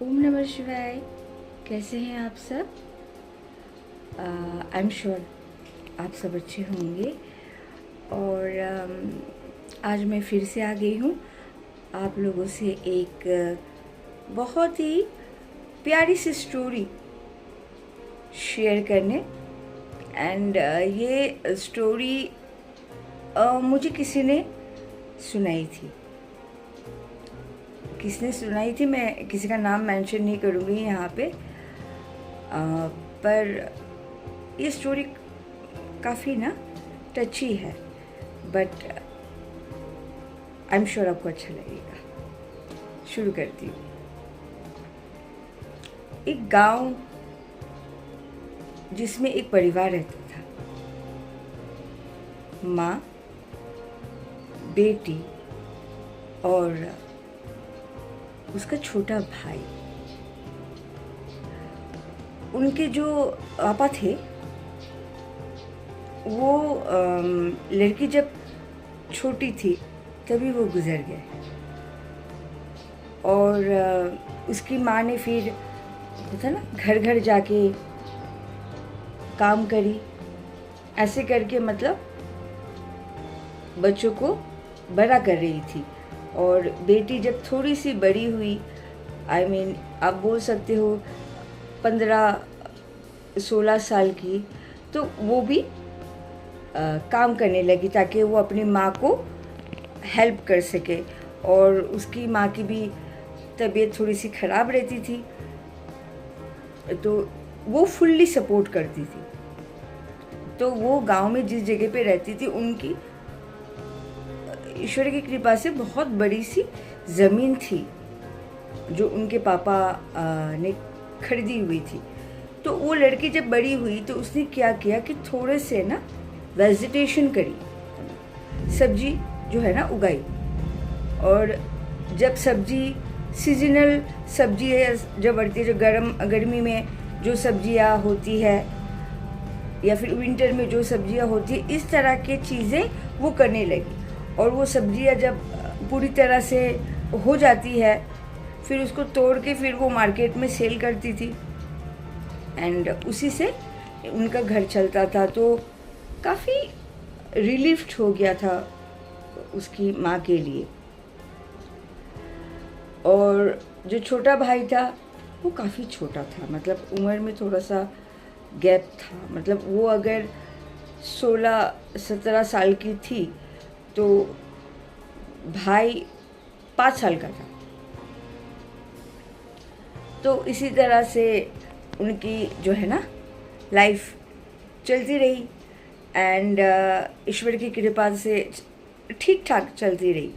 ओम नमः शिवाय। कैसे हैं आप सब? आई एम श्योर आप सब अच्छे होंगे। और आज मैं फिर से आ गई हूँ आप लोगों से एक बहुत ही प्यारी सी स्टोरी शेयर करने। एंड ये स्टोरी मुझे किसी ने सुनाई थी। किसने सुनाई थी मैं किसी का नाम मेंशन नहीं करूँगी यहाँ पे, पर ये स्टोरी काफ़ी ना टची है, बट आई एम श्योर आपको अच्छा लगेगा। शुरू करती हूँ। एक गांव जिसमें एक परिवार रहता था, माँ, बेटी और उसका छोटा भाई। उनके जो पापा थे वो लड़की जब छोटी थी तभी वो गुज़र गए। और उसकी माँ ने फिर होता ना घर घर जाके काम करी, ऐसे करके मतलब बच्चों को बड़ा कर रही थी। और बेटी जब थोड़ी सी बड़ी हुई, आई मीन आप बोल सकते हो 15-16 साल की, तो वो भी काम करने लगी ताकि वो अपनी माँ को हेल्प कर सके। और उसकी माँ की भी तबीयत थोड़ी सी ख़राब रहती थी, तो वो फुल्ली सपोर्ट करती थी। तो वो गांव में जिस जगह पे रहती थी, उनकी ईश्वर की कृपा से बहुत बड़ी सी ज़मीन थी जो उनके पापा ने खरीदी हुई थी। तो वो लड़की जब बड़ी हुई तो उसने क्या किया कि थोड़े से ना वेजिटेशन करी, सब्जी जो है ना उगाई। और जब सब्जी सीजनल सब्जी है जब बढ़ती है, जो गर्मी में जो सब्जियां होती है या फिर विंटर में जो सब्जियां होती है, इस तरह की चीज़ें वो करने लगी। और वो सब्जियां जब पूरी तरह से हो जाती है फिर उसको तोड़ के फिर वो मार्केट में सेल करती थी। एंड उसी से उनका घर चलता था। तो काफ़ी रिलीफ्ड हो गया था उसकी माँ के लिए। और जो छोटा भाई था वो काफ़ी छोटा था, मतलब उम्र में थोड़ा सा गैप था। मतलब वो अगर 16-17 साल की थी तो भाई 5 साल का था। तो इसी तरह से उनकी जो है ना लाइफ चलती रही। एंड ईश्वर की कृपा से ठीक ठाक चलती रही।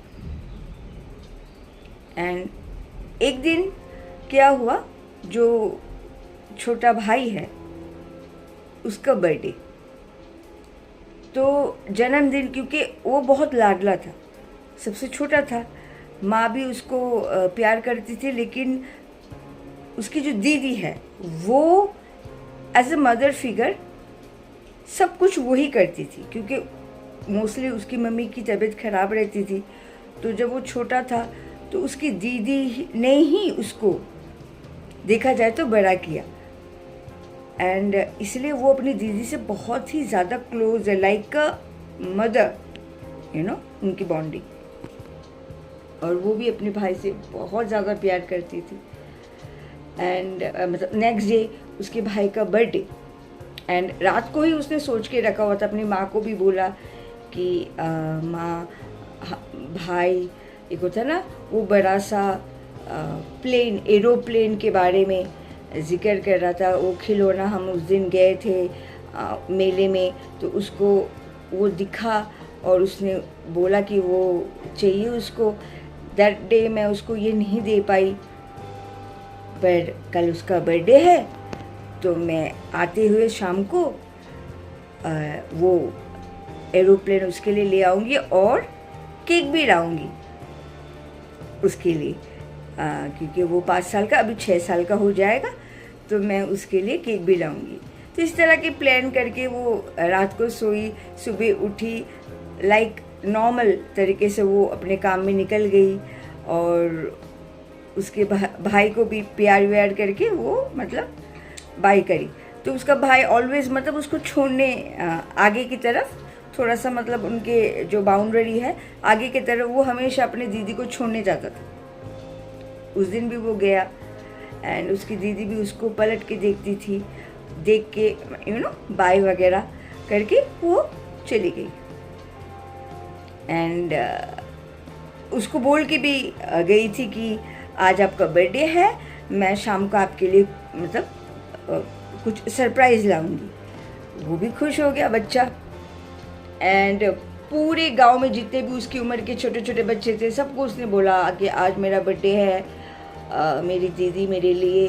एंड एक दिन क्या हुआ, जो छोटा भाई है उसका बर्थडे। तो जन्मदिन, क्योंकि वो बहुत लाडला था, सबसे छोटा था, माँ भी उसको प्यार करती थी, लेकिन उसकी जो दीदी है वो एज अ मदर फिगर सब कुछ वही करती थी, क्योंकि मोस्टली उसकी मम्मी की तबीयत ख़राब रहती थी। तो जब वो छोटा था तो उसकी दीदी ने ही उसको देखा जाए तो बड़ा किया। एंड इसलिए वो अपनी दीदी से बहुत ही ज़्यादा क्लोज है, लाइक अ मदर, उनकी बॉन्डिंग। और वो भी अपने भाई से बहुत ज़्यादा प्यार करती थी। एंड मतलब नेक्स्ट डे उसके भाई का बर्थडे, एंड रात को ही उसने सोच के रखा हुआ था, अपनी माँ को भी बोला कि माँ, भाई एक होता ना वो बड़ा सा प्लेन, एरोप्लेन के बारे में जिक्र कर रहा था। वो खिलौना हम उस दिन गए थे मेले में, तो उसको वो दिखा और उसने बोला कि वो चाहिए उसको। दैट डे मैं उसको ये नहीं दे पाई, पर कल उसका बर्थडे है तो मैं आते हुए शाम को वो एरोप्लेन उसके लिए ले आऊँगी और केक भी लाऊँगी उसके लिए, क्योंकि वो 5 साल का, अभी 6 साल का हो जाएगा, तो मैं उसके लिए केक भी लाऊँगी। तो इस तरह के प्लान करके वो रात को सोई, सुबह उठी, लाइक नॉर्मल तरीके से वो अपने काम में निकल गई। और उसके भाई को भी प्यार व्यार करके वो मतलब बाय करी। तो उसका भाई ऑलवेज मतलब उसको छोड़ने आगे की तरफ थोड़ा सा मतलब उनके जो बाउंड्री है आगे की तरफ वो हमेशा अपने दीदी को छोड़ने जाता था। उस दिन भी वो गया एंड उसकी दीदी भी उसको पलट के देखती थी, देख के बाय वगैरह करके वो चली गई। एंड उसको बोल के भी गई थी कि आज आपका बर्थडे है, मैं शाम को आपके लिए मतलब कुछ सरप्राइज़ लाऊंगी। वो भी खुश हो गया बच्चा। एंड पूरे गांव में जितने भी उसकी उम्र के छोटे छोटे बच्चे थे सबको उसने बोला कि आज मेरा बर्थडे है, मेरी दीदी मेरे लिए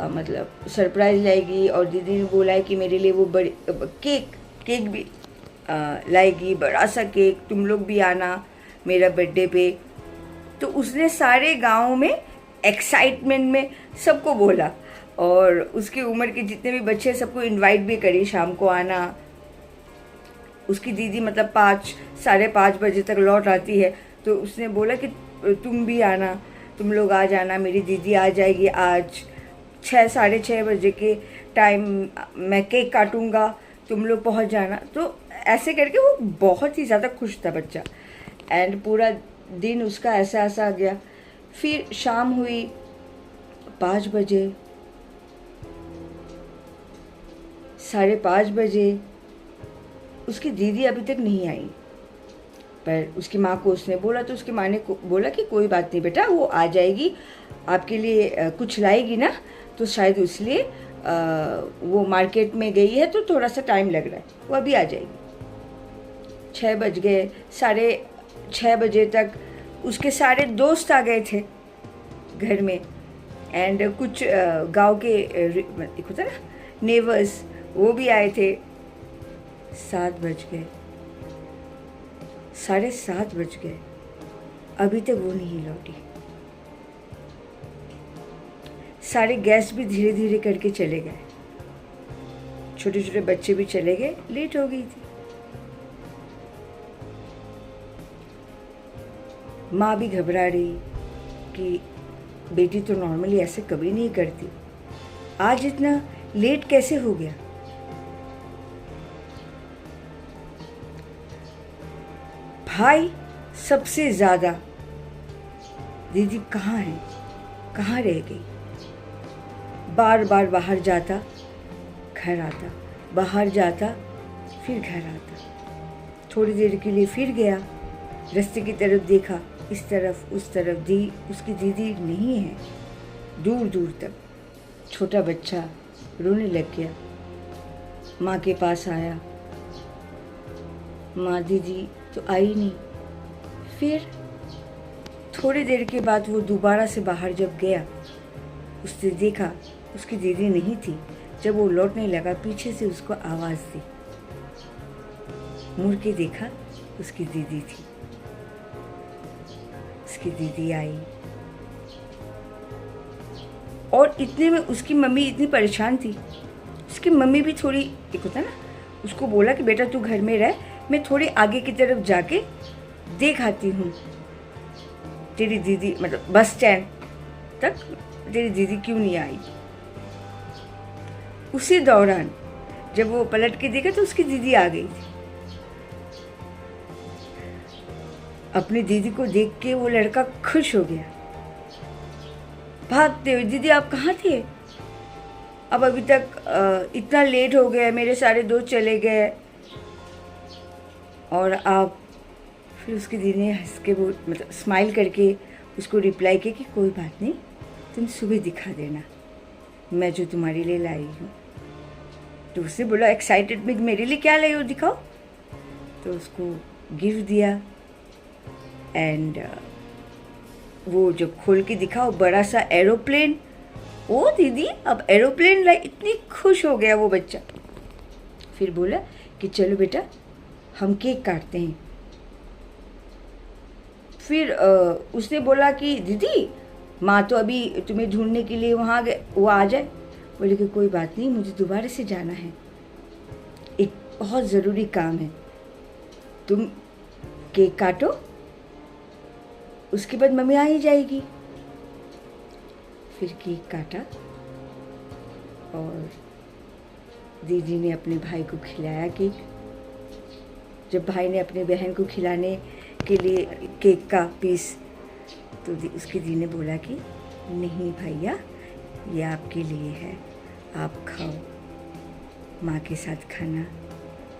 मतलब सरप्राइज़ लाएगी। और दीदी ने बोला है कि मेरे लिए वो बड़े केक भी लाएगी, बड़ा सा केक, तुम लोग भी आना मेरा बर्थडे पे। तो उसने सारे गांव में एक्साइटमेंट में सबको बोला और उसकी उम्र के जितने भी बच्चे सबको इनवाइट भी करी शाम को आना। उसकी दीदी मतलब 5-5:30 बजे तक लौट आती है तो उसने बोला कि तुम भी आना, तुम लोग आ जाना, मेरी दीदी आ जाएगी आज 6-6:30 बजे के टाइम, मैं केक काटूंगा, तुम लोग पहुंच जाना। तो ऐसे करके वो बहुत ही ज़्यादा खुश था बच्चा। एंड पूरा दिन उसका ऐसा ऐसा गया। फिर शाम हुई 5 बजे, 5:30 बजे, उसकी दीदी अभी तक नहीं आई। पर उसकी माँ को उसने बोला तो उसकी माँ ने बोला कि कोई बात नहीं बेटा, वो आ जाएगी, आपके लिए कुछ लाएगी ना, तो शायद इसलिए वो मार्केट में गई है तो थोड़ा सा टाइम लग रहा है, वो अभी आ जाएगी। 6 बज गए, 6:30 बजे तक उसके सारे दोस्त आ गए थे घर में। एंड कुछ गांव के एक होता ना नेबर्स, वो भी आए थे। 7 बज गए, 7:30 बज गए, अभी तक वो नहीं लौटी। सारे गेस्ट भी धीरे धीरे करके चले गए, छोटे छोटे बच्चे भी चले गए, लेट हो गई थी। माँ भी घबरा रही कि बेटी तो नॉर्मली ऐसे कभी नहीं करती, आज इतना लेट कैसे हो गया। भाई सबसे ज़्यादा दीदी कहाँ है, कहाँ रह गई। बार बार बाहर जाता, घर आता, बाहर जाता, फिर घर आता। थोड़ी देर के लिए फिर गया, रास्ते की तरफ देखा, इस तरफ उस तरफ, उसकी दीदी नहीं है दूर दूर तक। छोटा बच्चा रोने लग गया, माँ के पास आया, माँ दीदी तो आई नहीं। फिर थोड़ी देर के बाद वो दोबारा से बाहर जब गया, उसने देखा उसकी दीदी नहीं थी। जब वो लौटने लगा पीछे से उसको आवाज़ दी, मुड़ के देखा उसकी दीदी थी। उसकी दीदी आई और इतने में उसकी मम्मी इतनी परेशान थी। उसकी मम्मी भी थोड़ी, एक होता ना, उसको बोला कि बेटा तू घर में रह, मैं थोड़ी आगे की तरफ जाके देख आती हूँ तेरी दीदी, मतलब बस स्टैंड तक तेरी दीदी क्यों नहीं आई। उसी दौरान जब वो पलट के देखा तो उसकी दीदी आ गई थी। अपनी दीदी को देख के वो लड़का खुश हो गया, भागते हुए, दीदी आप कहाँ थे, अब अभी तक इतना लेट हो गया, मेरे सारे दोस्त चले गए और आप। फिर उसकी दीदी ने हंस के वो मतलब स्माइल करके उसको रिप्लाई किया कि कोई बात नहीं, तुम सुबह दिखा देना, मैं जो तुम्हारे लिए लाई हूँ। तो उसने बोला एक्साइटेड में, मेरे लिए क्या लाई हो दिखाओ। तो उसको गिफ्ट दिया एंड वो जब खोल के दिखा, वो बड़ा सा एरोप्लेन। ओ दीदी अब एरोप्लेन लाई, इतनी खुश हो गया वो बच्चा। फिर बोला कि चलो बेटा हम केक काटते हैं। फिर उसने बोला कि दीदी माँ तो अभी तुम्हें ढूंढने के लिए वहाँ गए, वो आ जाए। बोले कि कोई बात नहीं, मुझे दोबारा से जाना है, एक बहुत ज़रूरी काम है, तुम केक काटो, उसके बाद मम्मी आ ही जाएगी। फिर केक काटा और दीदी ने अपने भाई को खिलाया केक। जब भाई ने अपने बहन को खिलाने के लिए केक का पीस, तो उसकी दी ने बोला कि नहीं भैया, ये आपके लिए है, आप खाओ, माँ के साथ खाना,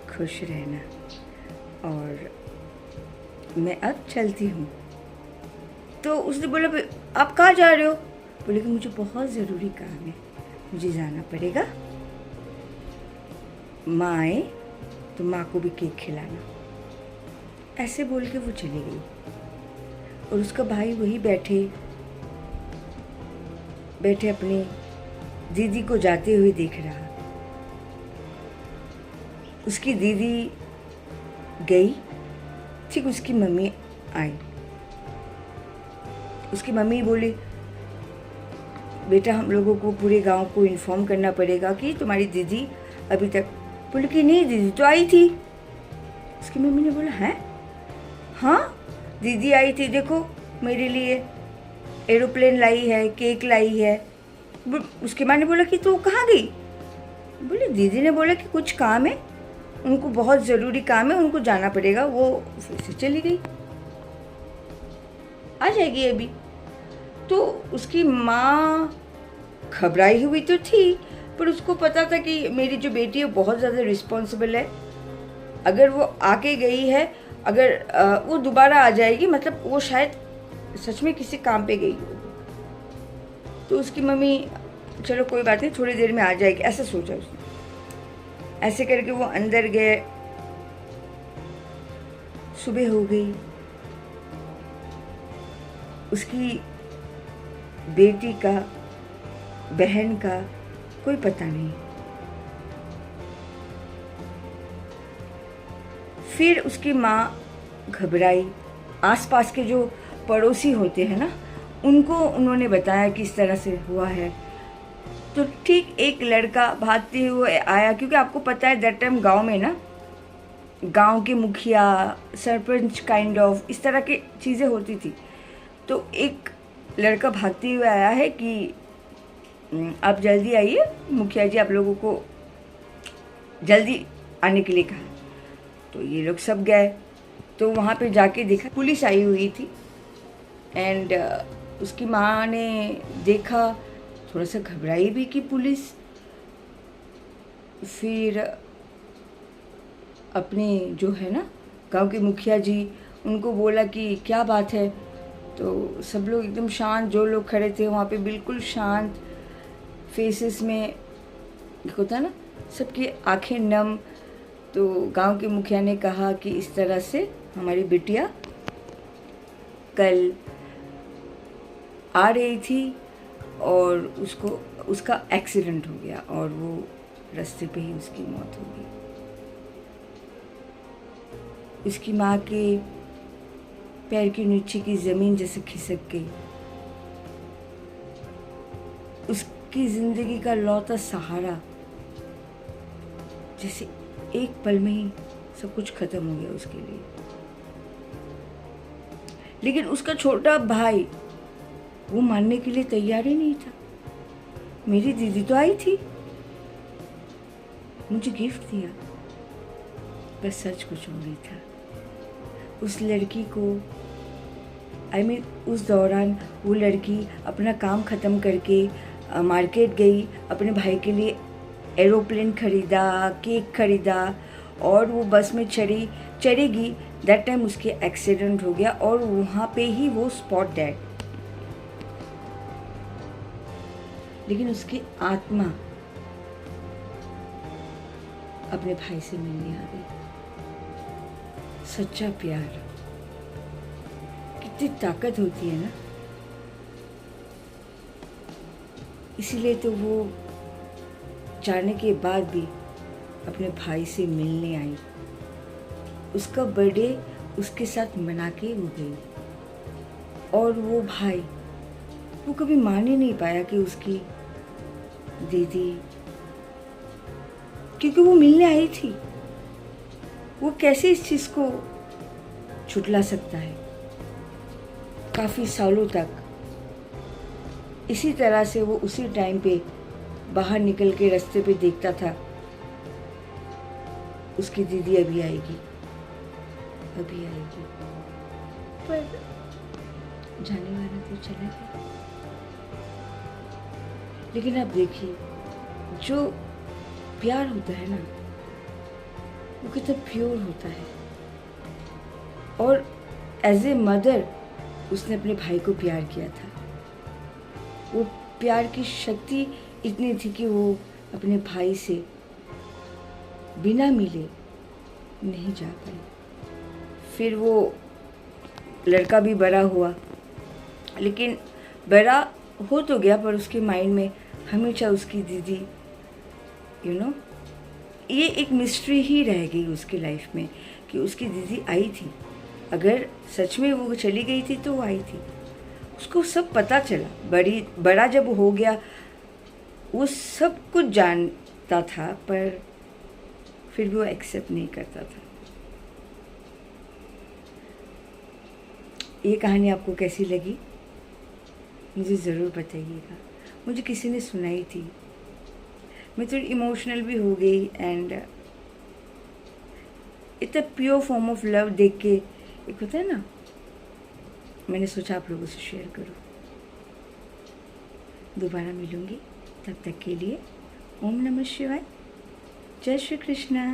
खुश रहना, और मैं अब चलती हूँ। तो उसने बोला आप कहाँ जा रहे हो? बोले कि मुझे बहुत ज़रूरी काम है, मुझे जाना पड़ेगा, माँ आए तो माँ को भी केक खिलाना। ऐसे बोल के वो चली गई और उसका भाई वही बैठे अपनी दीदी को जाते हुए देख रहा। उसकी दीदी गई, ठीक उसकी मम्मी आई। उसकी मम्मी बोली बेटा हम लोगों को पूरे गांव को इन्फॉर्म करना पड़ेगा कि तुम्हारी दीदी अभी तक। बोले कि नहीं दीदी तो आई थी। उसकी मम्मी ने बोला है हाँ दीदी आई थी, देखो मेरे लिए एरोप्लेन लाई है, केक लाई है। उसकी माँ ने बोला कि तू कहाँ गई? बोले दीदी ने बोला कि कुछ काम है, उनको बहुत ज़रूरी काम है, उनको जाना पड़ेगा। वो फिर से चली गई, आ जाएगी अभी। तो उसकी माँ घबराई हुई तो थी, पर उसको पता था कि मेरी जो बेटी है बहुत ज़्यादा रिस्पॉन्सिबल है। अगर वो आके गई है, अगर वो दोबारा आ जाएगी, मतलब वो शायद सच में किसी काम पे गई होगी। तो उसकी मम्मी चलो कोई बात नहीं, थोड़ी देर में आ जाएगी, ऐसा सोचा उसने। ऐसे करके वो अंदर गए। सुबह हो गई, उसकी बेटी का, बहन का कोई पता नहीं। फिर उसकी माँ घबराई। आसपास के जो पड़ोसी होते हैं ना, उनको उन्होंने बताया कि इस तरह से हुआ है। तो ठीक एक लड़का भागते हुए आया, क्योंकि आपको पता है दैट टाइम गांव में ना, गांव के मुखिया, सरपंच काइंड ऑफ इस तरह की चीज़ें होती थी। तो एक लड़का भागते हुए आया है कि आप जल्दी आइए, मुखिया जी आप लोगों को जल्दी आने के लिए कहा। तो ये लोग सब गए। तो वहाँ पे जाके देखा पुलिस आई हुई थी। एंड उसकी माँ ने देखा, थोड़ा सा घबराई भी कि पुलिस। फिर अपने जो है ना गांव के मुखिया जी, उनको बोला कि क्या बात है। तो सब लोग एकदम शांत, जो लोग खड़े थे वहाँ पे बिल्कुल शांत फेसेस में, होता है ना सबकी आंखें नम। तो गांव के मुखिया ने कहा कि इस तरह से हमारी बिटिया कल आ रही थी और उसका एक्सीडेंट हो गया और वो रास्ते पे ही उसकी मौत हो गई। उसकी माँ के पैर के नीचे की ज़मीन जैसे खिसक गई। उसकी ज़िंदगी का लौता सहारा जैसे एक पल में ही सब कुछ खत्म हो गया उसके लिए। लेकिन उसका छोटा भाई वो मानने के लिए तैयार ही नहीं था। मेरी दीदी तो आई थी, मुझे गिफ्ट दिया, बस सच कुछ और नहीं था। उस लड़की को उस दौरान वो लड़की अपना काम ख़त्म करके मार्केट गई, अपने भाई के लिए एरोप्लेन ख़रीदा, केक ख़रीदा, और वो बस में चढ़ेगी। दैट टाइम उसके एक्सीडेंट हो गया और वहाँ पे ही वो स्पॉट डेड। लेकिन उसकी आत्मा अपने भाई से मिलने आ गई। सच्चा प्यार, कितनी ताकत होती है ना। इसीलिए तो वो जाने के बाद भी अपने भाई से मिलने आई। उसका बर्थडे उसके साथ मना के वो गई। और वो भाई वो कभी मान ही नहीं पाया कि उसकी दीदी, क्योंकि वो मिलने आई थी, वो कैसे इस चीज़ को छुटला सकता है। काफ़ी सालों तक इसी तरह से वो उसी टाइम पे बाहर निकल के रास्ते पे देखता था उसकी दीदी अभी आएगी, अभी आएगी, पर जाने वाला तो चला गया। लेकिन आप देखिए, जो प्यार होता है ना, वो कितना प्योर होता है। और एज ए मदर उसने अपने भाई को प्यार किया था। वो प्यार की शक्ति इतनी थी कि वो अपने भाई से बिना मिले नहीं जा पाई। फिर वो लड़का भी बड़ा हुआ, लेकिन बड़ा हो तो गया पर उसके माइंड में हमेशा उसकी दीदी ये एक मिस्ट्री ही रह गई उसकी लाइफ में कि उसकी दीदी आई थी। अगर सच में वो चली गई थी तो वो आई थी। उसको सब पता चला, बड़ा जब हो गया वो सब कुछ जानता था, पर फिर भी वो एक्सेप्ट नहीं करता था। ये कहानी आपको कैसी लगी मुझे ज़रूर बताइएगा। मुझे किसी ने सुनाई थी, मैं थोड़ी इमोशनल भी हो गई एंड इतना प्योर फॉर्म ऑफ लव देख के एक होता है ना, मैंने सोचा आप लोगों से शेयर करूं। दोबारा मिलूंगी, तब तक के लिए ओम नमः शिवाय, जय श्री कृष्णा।